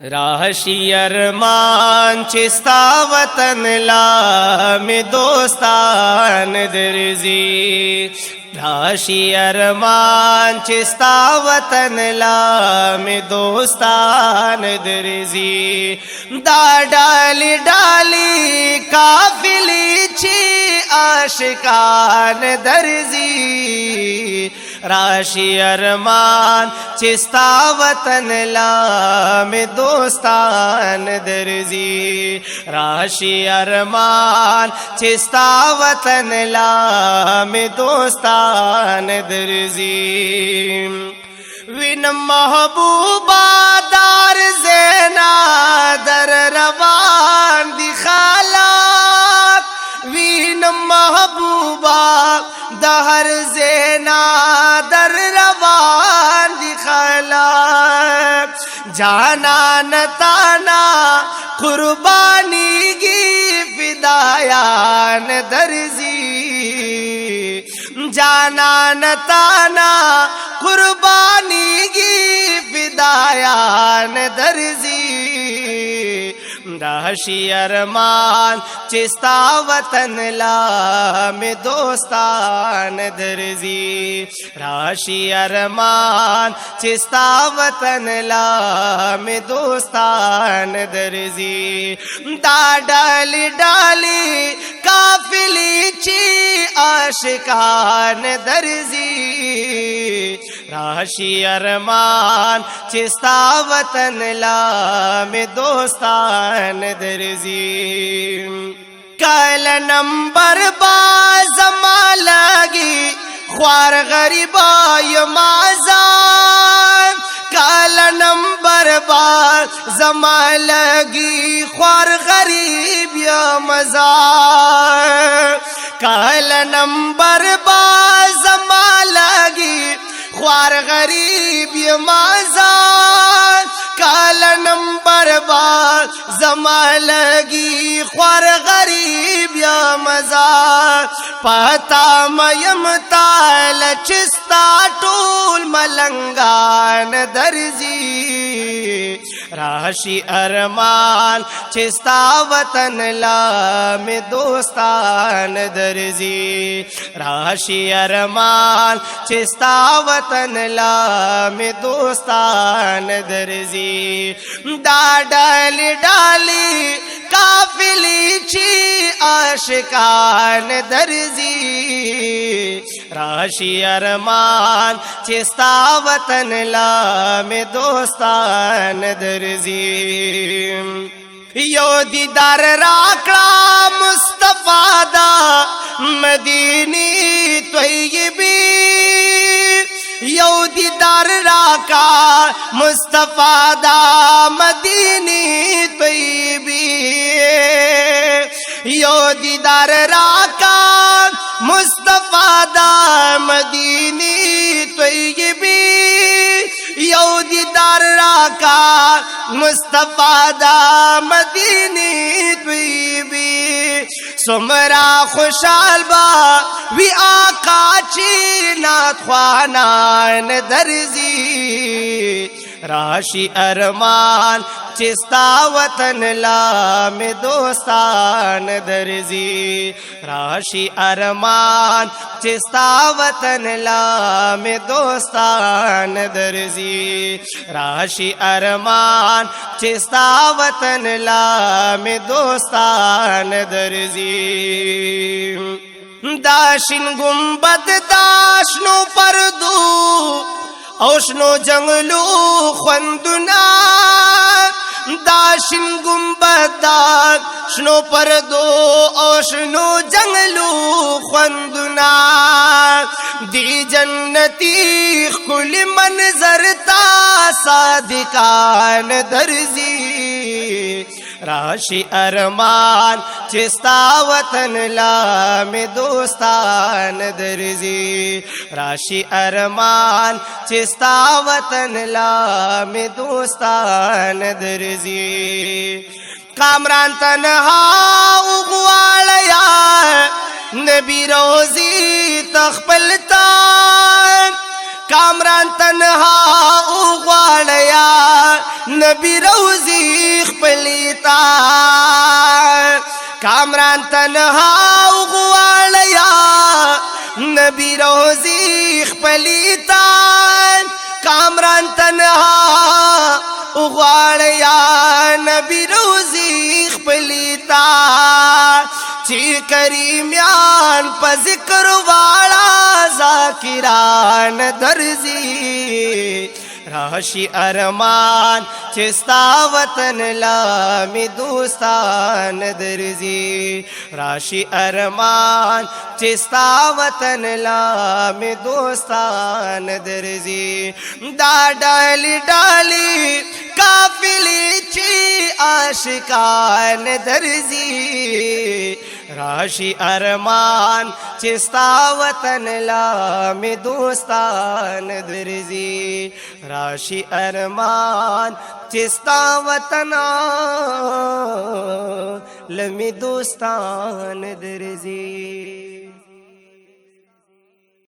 राशि अरमान चिस्ता वतन ला में दोस्तान दर्जी। राशि अरमान चिस्ता वतन ला में दोस्तान दर्जी। दा डाली डाली काफिली छी आशिकान दर्जी। राशि अरमान चिस्ता वतन ला में दोस्तान दर्जी। राशि अरमान चिस्ता वतन ला में दोस्तान दर्जी। विन महबूबा दार ज़ैना दर रवान दिखाला। विन महबूबा दहर ज़ैना दर रवान दिखाला। जाना न ताना कुर्बानी की फिदायान दर्जी। जाना न ताना कुर्बानी की फिदायान दर्जी। राशि अरमान चिस्ता वतन ला में दोस्तान दर्जी। राशि अरमान चिस्ता वतन ला में दोस्तान दर्जी। दा डाली डाली काफिली छी आशिकान दर्जी। राशि अरमान चिस्ता वतन ला में दोस्तान दर्जी। कल नंबर बाज़मा लगी ख्वार गरीबा यमाज़ान। कल नंबर बाज़मा लगी ख्वार गरीब यमाज़ान। कल नंबर बाज़मा लगी ख्वार गरीब यमाज़ान। काल नंबर बार जमा लगी ख्वार गरीब यमाज़ान। पता मयम ताल चिस्ता टूल मलंगान दर्जी। राशि अरमान चिस्ता वतन ला में दोस्तान दर्जी। राशि अरमान चिस्ता वतन ला में दोस्तान दर्जी। दा डाली डाली काफिली छी आशिकान दर्जी। राशि अरमान चिस्ता वतन ला में दोस्तान दर्जी। यो दीदार राकड़ा मुस्तफा दा मदीनी तय्यबी। यो दीदार राका मुस्तफा दा मदीनी तय्यबी। यो दीदार राका मुस्तफा दा मदीनी तय्यबी। यो दीदार राका मुस्तफा दा मदीनी तय्यबी। सुमरा खुशाल बा वी आका ची नात ख्वानान दर्जी। राशि अरमान चिस्ता वतन ला में दोस्तान दर्जी। राशि अरमान चिस्ता वतन ला में दोस्तान दर्जी। राशि अरमान चिस्ता वतन ला में दोस्तान दर्जी। दाशिन गुंबद दाशनो परदू औशनो जंगलू ख्वंदुना। दाशिन गुंबद दाशनो परदू औशनो जंगलू ख्वंदुना। दी जन्नती कुल मंजरता सादिकान दर्जी। राशि अरमान चिस्ता वतन ला में दोस्तान दर्जी। राशि अरमान चिस्ता वतन ला में दोस्तान दर्जी। कामरान तन्हा उगवालया नबी रोजी तखपलता। کامران تنها وغواړیا نبی روزی خپلیتا کامران تنها وغواړیا نبی روزی خپلیتا کامران تنها وغواړیا نبی روزی خپلیتا چی کریمیان پا ذکر والا ذاکران درزی راشی ارمان چستا وطن لامی دوستان درزی راشی ارمان چستا وطن لامی دوستان درزی دا ڈالی ڈالی کافلی چی عاشقان درزی راشی ارمان چستا وطن لامی دوستان درزی راشی ارمان چستا وطن لمی دوستان درزی